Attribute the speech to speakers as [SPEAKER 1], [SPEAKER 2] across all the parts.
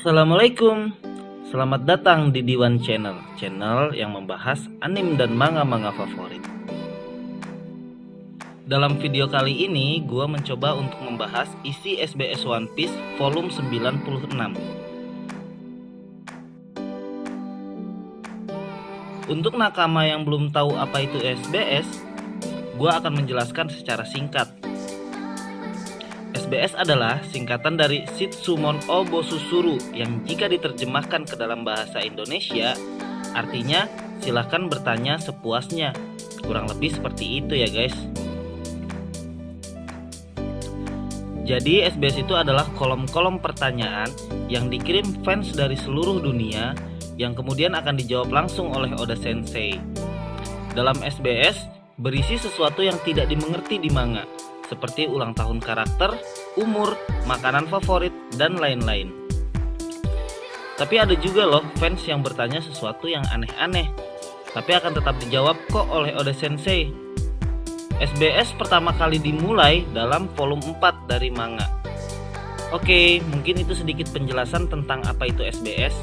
[SPEAKER 1] Assalamualaikum, selamat datang di Diwan Channel, channel yang membahas anime dan manga-manga favorit. Dalam video kali ini, gua mencoba untuk membahas isi SBS One Piece volume 96. Untuk nakama yang belum tahu apa itu SBS, gua akan menjelaskan secara singkat. SBS adalah singkatan dari Shitsumon Obosusuru yang jika diterjemahkan ke dalam bahasa Indonesia artinya silahkan bertanya sepuasnya. Kurang lebih seperti itu ya guys. Jadi SBS itu adalah kolom-kolom pertanyaan yang dikirim fans dari seluruh dunia yang kemudian akan dijawab langsung oleh Oda Sensei. Dalam SBS berisi sesuatu yang tidak dimengerti di manga, seperti ulang tahun karakter, umur, makanan favorit, dan lain-lain. Tapi ada juga loh fans yang bertanya sesuatu yang aneh-aneh, tapi akan tetap dijawab kok oleh Oda Sensei. SBS pertama kali dimulai dalam volume 4 dari manga. Oke, mungkin itu sedikit penjelasan tentang apa itu SBS.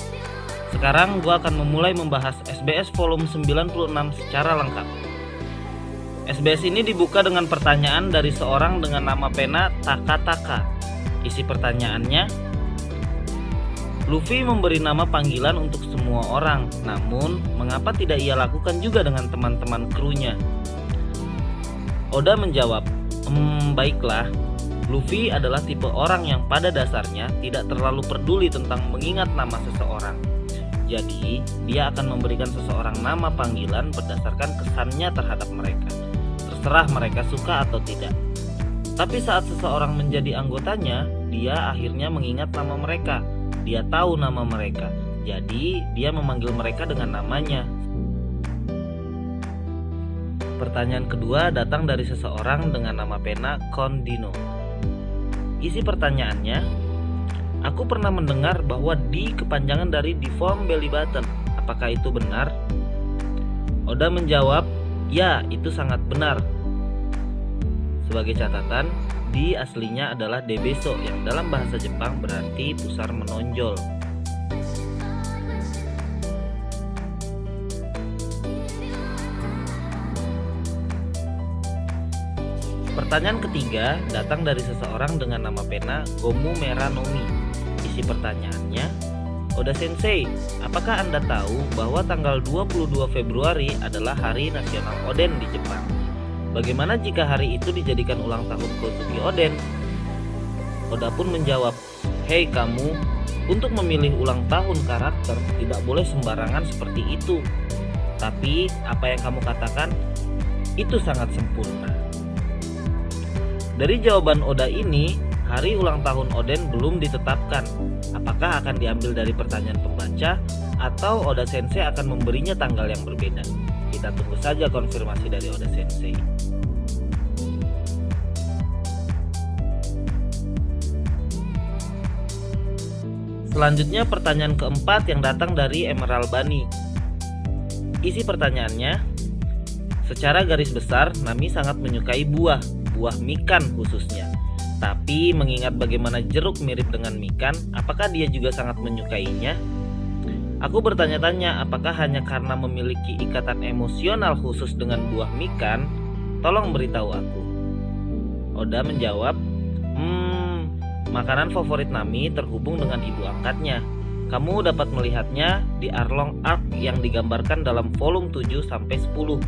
[SPEAKER 1] Sekarang gua akan memulai membahas SBS volume 96 secara lengkap. SBS ini dibuka dengan pertanyaan dari seorang dengan nama pena Taka. Isi pertanyaannya, Luffy memberi nama panggilan untuk semua orang, namun mengapa tidak ia lakukan juga dengan teman-teman krunya? Oda menjawab, baiklah, Luffy adalah tipe orang yang pada dasarnya tidak terlalu peduli tentang mengingat nama seseorang. Jadi, dia akan memberikan seseorang nama panggilan berdasarkan kesannya terhadap mereka. Terserah mereka suka atau tidak. Tapi saat seseorang menjadi anggotanya, dia akhirnya mengingat nama mereka. Dia tahu nama mereka. Jadi, dia memanggil mereka dengan namanya. Pertanyaan kedua datang dari seseorang dengan nama pena Kondino. Isi pertanyaannya, aku pernah mendengar bahwa D kepanjangan dari deform belly button. Apakah itu benar? Oda menjawab, ya, itu sangat benar. Sebagai catatan, D aslinya adalah Debeso yang dalam bahasa Jepang berarti pusar menonjol. Pertanyaan ketiga datang dari seseorang dengan nama pena Gomu Meranomi. Isi pertanyaannya, Oda Sensei, apakah Anda tahu bahwa tanggal 22 Februari adalah Hari Nasional Oden di Jepang? Bagaimana jika hari itu dijadikan ulang tahun Kozuki Oden? Oda pun menjawab, hei kamu, untuk memilih ulang tahun karakter tidak boleh sembarangan seperti itu. Tapi apa yang kamu katakan, itu sangat sempurna. Dari jawaban Oda ini, hari ulang tahun Oden belum ditetapkan. Apakah akan diambil dari pertanyaan pembaca atau Oda Sensei akan memberinya tanggal yang berbeda? Kita tunggu saja konfirmasi dari Oda Sensei. Selanjutnya pertanyaan keempat yang datang dari Emerald Bunny. Isi pertanyaannya, secara garis besar Nami sangat menyukai buah mikan khususnya. Tapi mengingat bagaimana jeruk mirip dengan mikan, apakah dia juga sangat menyukainya? Aku bertanya-tanya apakah hanya karena memiliki ikatan emosional khusus dengan buah mikan? Tolong beritahu aku. Oda menjawab, makanan favorit Nami terhubung dengan ibu angkatnya. Kamu dapat melihatnya di Arlong Arc yang digambarkan dalam volume 7-10.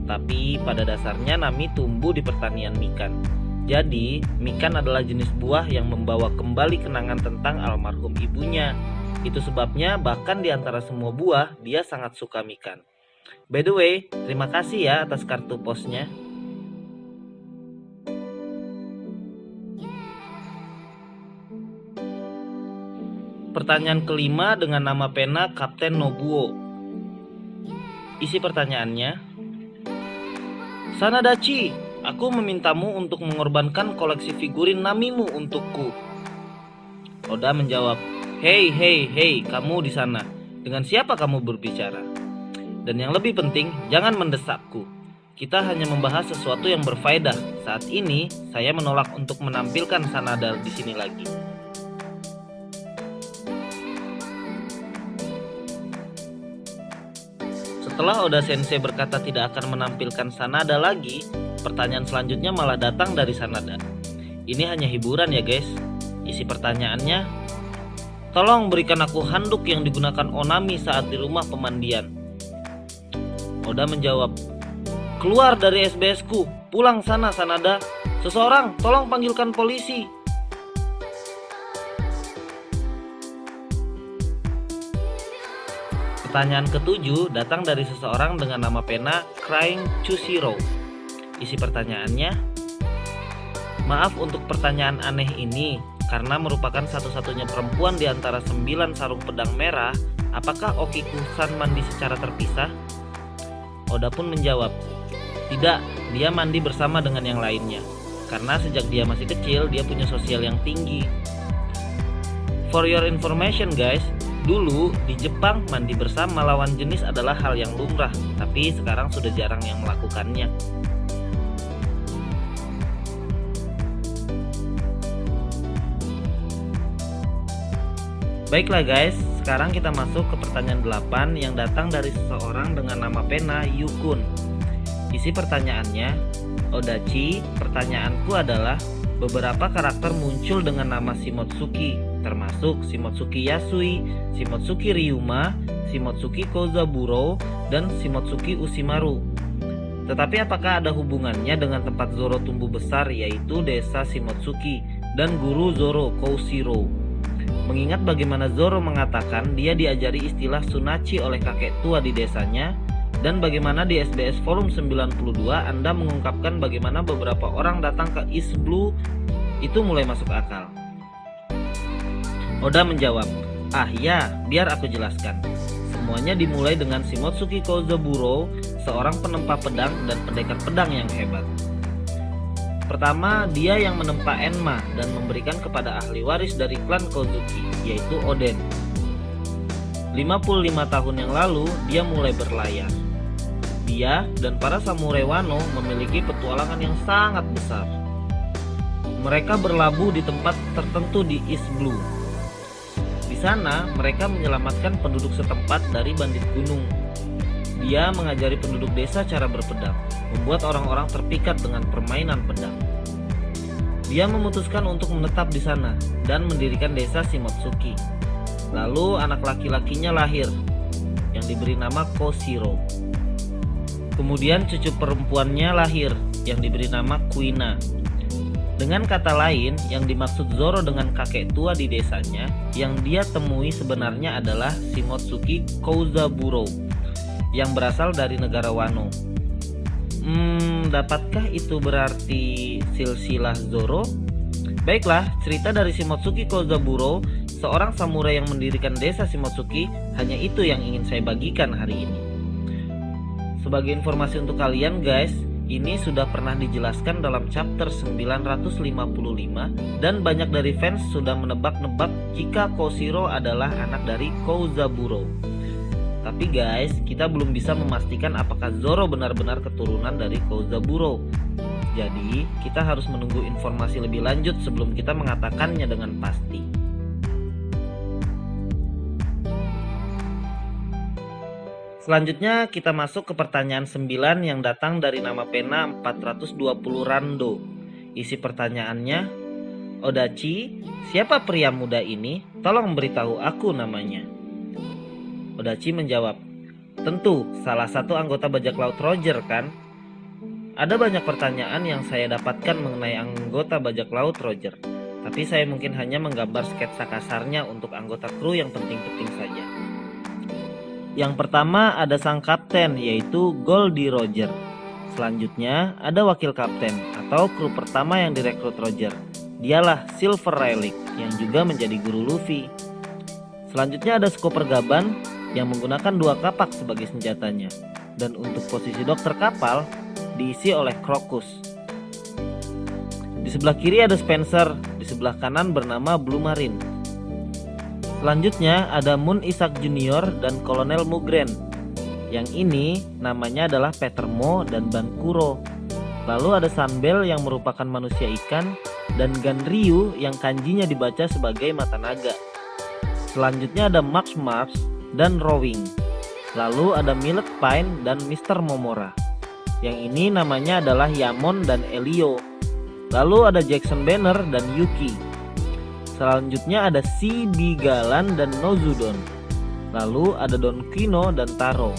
[SPEAKER 1] Tapi pada dasarnya Nami tumbuh di pertanian mikan. Jadi, mikan adalah jenis buah yang membawa kembali kenangan tentang almarhum ibunya. Itu sebabnya bahkan di antara semua buah, dia sangat suka mikan. By the way, terima kasih ya atas kartu posnya. Pertanyaan kelima dengan nama pena Kapten Nobuo. Isi pertanyaannya, Sanadachi, aku memintamu untuk mengorbankan koleksi figurin Namimu untukku. Oda menjawab, hei, kamu di sana. Dengan siapa kamu berbicara? Dan yang lebih penting, jangan mendesakku. Kita hanya membahas sesuatu yang berfaedah. Saat ini, saya menolak untuk menampilkan Sanada di sini lagi. Setelah Oda Sensei berkata tidak akan menampilkan Sanada lagi, pertanyaan selanjutnya malah datang dari Sanada. Ini hanya hiburan ya guys. Isi pertanyaannya, tolong berikan aku handuk yang digunakan Onami saat di rumah pemandian. Oda menjawab, keluar dari SBS ku, pulang sana Sanada. Seseorang, tolong panggilkan polisi. Pertanyaan ketujuh datang dari seseorang dengan nama pena Crying Chushiro. Isi pertanyaannya, maaf untuk pertanyaan aneh ini, karena merupakan satu-satunya perempuan di antara 9 sarung pedang merah, apakah Okiku-san mandi secara terpisah? Oda pun menjawab, tidak, dia mandi bersama dengan yang lainnya, karena sejak dia masih kecil, dia punya sosial yang tinggi. For your information guys, dulu di Jepang mandi bersama lawan jenis adalah hal yang lumrah, tapi sekarang sudah jarang yang melakukannya. Baiklah guys, sekarang kita masuk ke pertanyaan 8 yang datang dari seseorang dengan nama pena Yukun. Isi pertanyaannya, Odachi, pertanyaanku adalah beberapa karakter muncul dengan nama Shimotsuki, termasuk Shimotsuki Yasui, Shimotsuki Ryuma, Shimotsuki Kozaburo, dan Shimotsuki Ushimaru. Tetapi apakah ada hubungannya dengan tempat Zoro tumbuh besar, yaitu desa Shimotsuki, dan guru Zoro Koushiro? Mengingat bagaimana Zoro mengatakan dia diajari istilah Sunachi oleh kakek tua di desanya, dan bagaimana di SBS volume 92 Anda mengungkapkan bagaimana beberapa orang datang ke East Blue, itu mulai masuk akal. Oda menjawab, ah ya, biar aku jelaskan. Semuanya dimulai dengan Shimotsuki Kozaburo, seorang penempa pedang dan pendekar pedang yang hebat. Pertama, dia yang menempa Enma dan memberikan kepada ahli waris dari klan Kozuki, yaitu Oden. 55 tahun yang lalu, dia mulai berlayar. Dia dan para samurai Wano memiliki petualangan yang sangat besar. Mereka berlabuh di tempat tertentu di East Blue. Di sana, mereka menyelamatkan penduduk setempat dari bandit gunung. Dia mengajari penduduk desa cara berpedang, membuat orang-orang terpikat dengan permainan pedang. Dia memutuskan untuk menetap di sana dan mendirikan desa Shimotsuki. Lalu anak laki-lakinya lahir, yang diberi nama Koshiro. Kemudian cucu perempuannya lahir, yang diberi nama Kuina. Dengan kata lain, yang dimaksud Zoro dengan kakek tua di desanya, yang dia temui sebenarnya adalah Shimotsuki Kozaburo, yang berasal dari negara Wano. Dapatkah itu berarti silsilah Zoro? Baiklah, cerita dari Shimotsuki Kozaburo, seorang samurai yang mendirikan desa Shimotsuki, hanya itu yang ingin saya bagikan hari ini. Sebagai informasi untuk kalian guys, ini sudah pernah dijelaskan dalam chapter 955 dan banyak dari fans sudah menebak-nebak jika Koshiro adalah anak dari Kozaburo. Tapi guys, kita belum bisa memastikan apakah Zoro benar-benar keturunan dari Kozaburo. Jadi, kita harus menunggu informasi lebih lanjut sebelum kita mengatakannya dengan pasti. Selanjutnya kita masuk ke pertanyaan 9 yang datang dari nama pena 420 Rando. Isi pertanyaannya, Odachi, siapa pria muda ini? Tolong beritahu aku namanya. Odachi menjawab, tentu salah satu anggota bajak laut Roger kan? Ada banyak pertanyaan yang saya dapatkan mengenai anggota bajak laut Roger, tapi saya mungkin hanya menggambar sketsa kasarnya untuk anggota kru yang penting-penting saja. Yang pertama ada sang kapten, yaitu Goldie Roger. Selanjutnya ada wakil kapten atau kru pertama yang direkrut Roger. Dialah Silver Relic yang juga menjadi guru Luffy. Selanjutnya ada Skipper Gaban yang menggunakan 2 kapak sebagai senjatanya. Dan untuk posisi dokter kapal diisi oleh Crocus. Di sebelah kiri ada Spencer, di sebelah kanan bernama Blue Marine. Selanjutnya ada Moon Isaac Junior dan Kolonel Mugren. Yang ini namanya adalah Petermo dan Bankuro. Lalu ada Sunbell yang merupakan manusia ikan, dan Ganryu yang kanjinya dibaca sebagai mata naga. Selanjutnya ada Max Mars dan Rowing. Lalu ada Millet Pine dan Mr. Momora. Yang ini namanya adalah Yamon dan Elio. Lalu ada Jackson Banner dan Yuki. Selanjutnya ada Si Bigalan dan Nozudon. Lalu ada Don Kino dan Taro.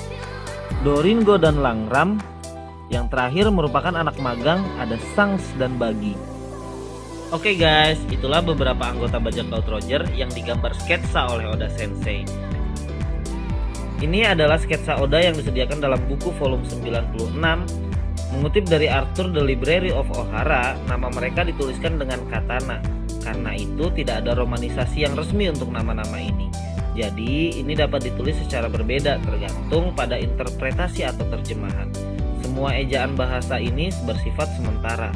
[SPEAKER 1] Doringo dan Langram. Yang terakhir merupakan anak magang, ada Sangs dan Bagi. Oke guys, itulah beberapa anggota bajak laut Roger yang digambar sketsa oleh Oda Sensei. Ini adalah sketsa Oda yang disediakan dalam buku volume 96. Mengutip dari Arthur The Library of Ohara, nama mereka dituliskan dengan katana. Karena itu tidak ada romanisasi yang resmi untuk nama-nama ini. Jadi ini dapat ditulis secara berbeda tergantung pada interpretasi atau terjemahan. Semua ejaan bahasa ini bersifat sementara.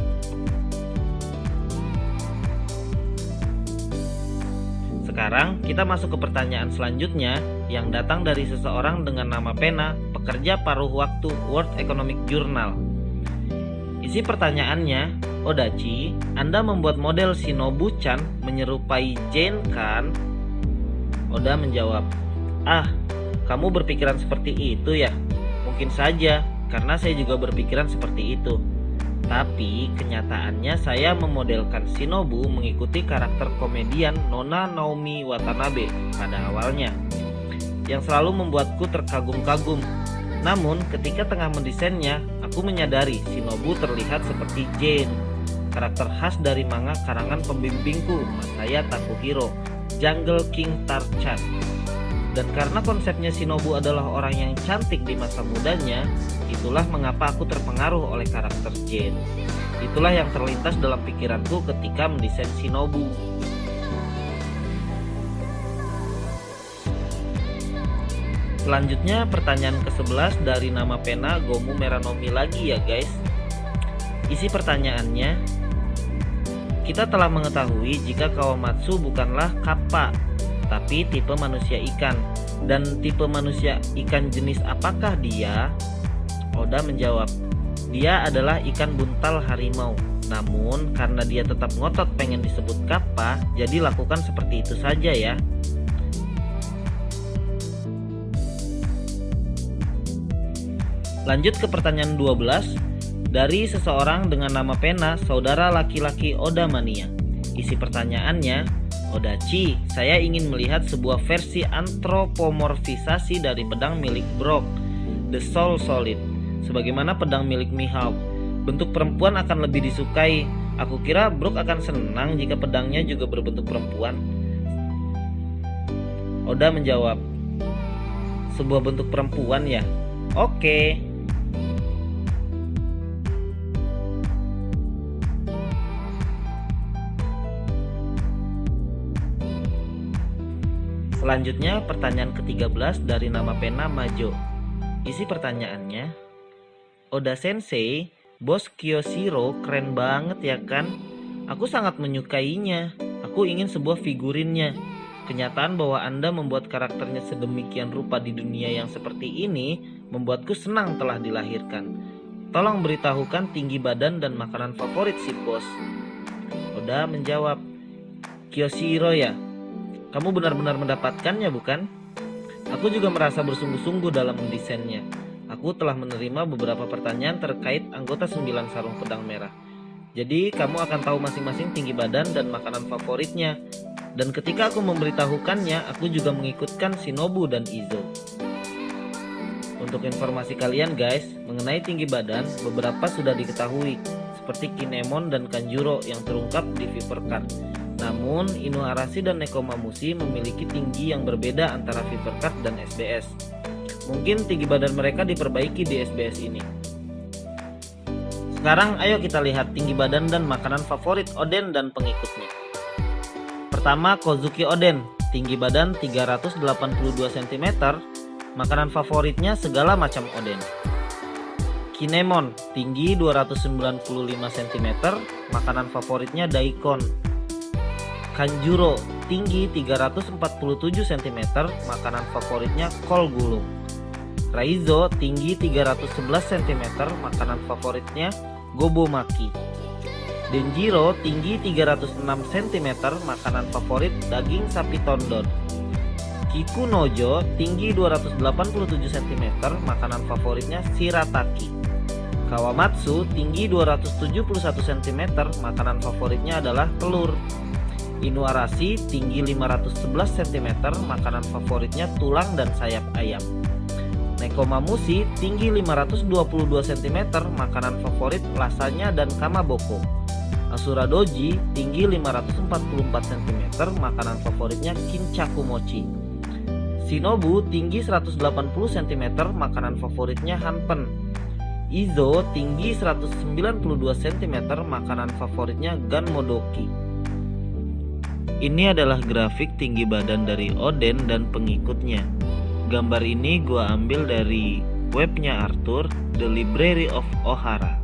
[SPEAKER 1] Sekarang kita masuk ke pertanyaan selanjutnya yang datang dari seseorang dengan nama Pena, pekerja paruh waktu World Economic Journal. Isi pertanyaannya, Odachi, Anda membuat model Shinobu-chan menyerupai Jane kan? Oda menjawab, kamu berpikiran seperti itu ya? Mungkin saja, karena saya juga berpikiran seperti itu. Tapi kenyataannya saya memodelkan Shinobu mengikuti karakter komedian Nona Naomi Watanabe pada awalnya, yang selalu membuatku terkagum-kagum. Namun ketika tengah mendesainnya, aku menyadari Shinobu terlihat seperti Jane, karakter khas dari manga karangan pembimbingku Masaya Takuhiro, Jungle King Tarchan. Dan karena konsepnya Shinobu adalah orang yang cantik di masa mudanya, itulah mengapa aku terpengaruh oleh karakter Jane. Itulah yang terlintas dalam pikiranku ketika mendesain Shinobu. Selanjutnya pertanyaan ke-11 dari nama Pena Gomu Meranomi lagi ya guys. Isi pertanyaannya, kita telah mengetahui jika Kawamatsu bukanlah kappa, tapi tipe manusia ikan. Dan tipe manusia ikan jenis apakah dia? Oda menjawab, dia adalah ikan buntal harimau. Namun karena dia tetap ngotot pengen disebut kappa, jadi lakukan seperti itu saja ya. Lanjut ke pertanyaan 12 dari seseorang dengan nama Pena, saudara laki-laki Oda Mania. Isi pertanyaannya, Odachi, saya ingin melihat sebuah versi antropomorfisasi dari pedang milik Brock, The Soul Solid, sebagaimana pedang milik Mihawk. Bentuk perempuan akan lebih disukai. Aku kira Brock akan senang jika pedangnya juga berbentuk perempuan. Oda menjawab, sebuah bentuk perempuan ya? Oke. Selanjutnya pertanyaan ke-13 dari nama Pena Majo. Isi pertanyaannya, Oda Sensei, bos Kyoshiro keren banget ya kan? Aku sangat menyukainya. Aku ingin sebuah figurinnya. Kenyataan bahwa Anda membuat karakternya sedemikian rupa di dunia yang seperti ini membuatku senang telah dilahirkan. Tolong beritahukan tinggi badan dan makanan favorit si bos. Oda menjawab, Kyoshiro ya? Kamu benar-benar mendapatkannya bukan? Aku juga merasa bersungguh-sungguh dalam mendesainnya. Aku telah menerima beberapa pertanyaan terkait anggota 9 sarung pedang merah. Jadi kamu akan tahu masing-masing tinggi badan dan makanan favoritnya. Dan ketika aku memberitahukannya, aku juga mengikutkan Shinobu dan Izo. Untuk informasi kalian guys, mengenai tinggi badan, beberapa sudah diketahui, seperti Kinemon dan Kanjuro yang terungkap di Viper Card. Namun, Inuarashi dan Nekomamushi memiliki tinggi yang berbeda antara Viper Card dan SBS. Mungkin tinggi badan mereka diperbaiki di SBS ini. Sekarang ayo kita lihat tinggi badan dan makanan favorit Oden dan pengikutnya. Pertama, Kozuki Oden, tinggi badan 382 cm, makanan favoritnya segala macam oden. Kinemon, tinggi 295 cm, makanan favoritnya daikon. Kanjuro, tinggi 347 cm, makanan favoritnya kol gulung. Raizo, tinggi 311 cm, makanan favoritnya gobomaki. Denjiro, tinggi 306 cm, makanan favorit daging sapi tondon. Kikunojo tinggi 287 cm, makanan favoritnya shirataki. Kawamatsu tinggi 271 cm, makanan favoritnya adalah telur. Inuarashi tinggi 511 cm, makanan favoritnya tulang dan sayap ayam. Nekomamushi tinggi 522 cm, makanan favorit lasanya dan kamaboko. Asura Doji tinggi 544 cm, makanan favoritnya kinchaku mochi. Shinobu tinggi 180 cm, makanan favoritnya hanpen. Izo tinggi 192 cm, makanan favoritnya ganmodoki. Ini adalah grafik tinggi badan dari Oden dan pengikutnya. Gambar ini gua ambil dari webnya Arthur, The Library of Ohara.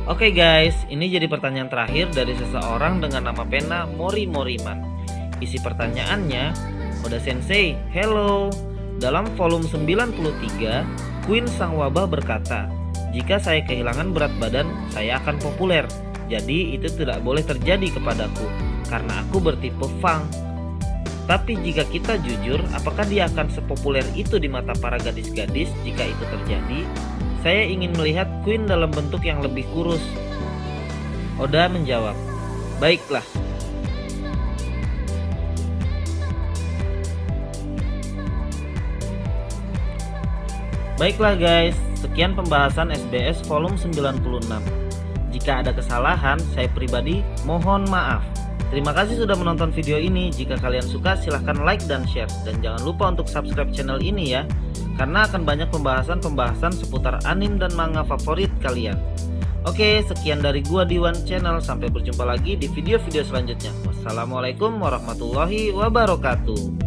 [SPEAKER 1] Oke guys, ini jadi pertanyaan terakhir dari seseorang dengan nama pena Mori Moriman. Isi pertanyaannya, Oda Sensei, hello. Dalam volume 93, Queen Sang Wabah berkata, jika saya kehilangan berat badan, saya akan populer. Jadi itu tidak boleh terjadi kepadaku, karena aku bertipe Fang. Tapi jika kita jujur, apakah dia akan sepopuler itu di mata para gadis-gadis jika itu terjadi? Saya ingin melihat Queen dalam bentuk yang lebih kurus. Oda menjawab, baiklah. Baiklah guys, sekian pembahasan SBS volume 96. Jika ada kesalahan, saya pribadi mohon maaf. Terima kasih sudah menonton video ini. Jika kalian suka, silahkan like dan share. Dan jangan lupa untuk subscribe channel ini ya, karena akan banyak pembahasan-pembahasan seputar anime dan manga favorit kalian. Oke, sekian dari gua Diwan Channel. Sampai berjumpa lagi di video-video selanjutnya. Wassalamualaikum warahmatullahi wabarakatuh.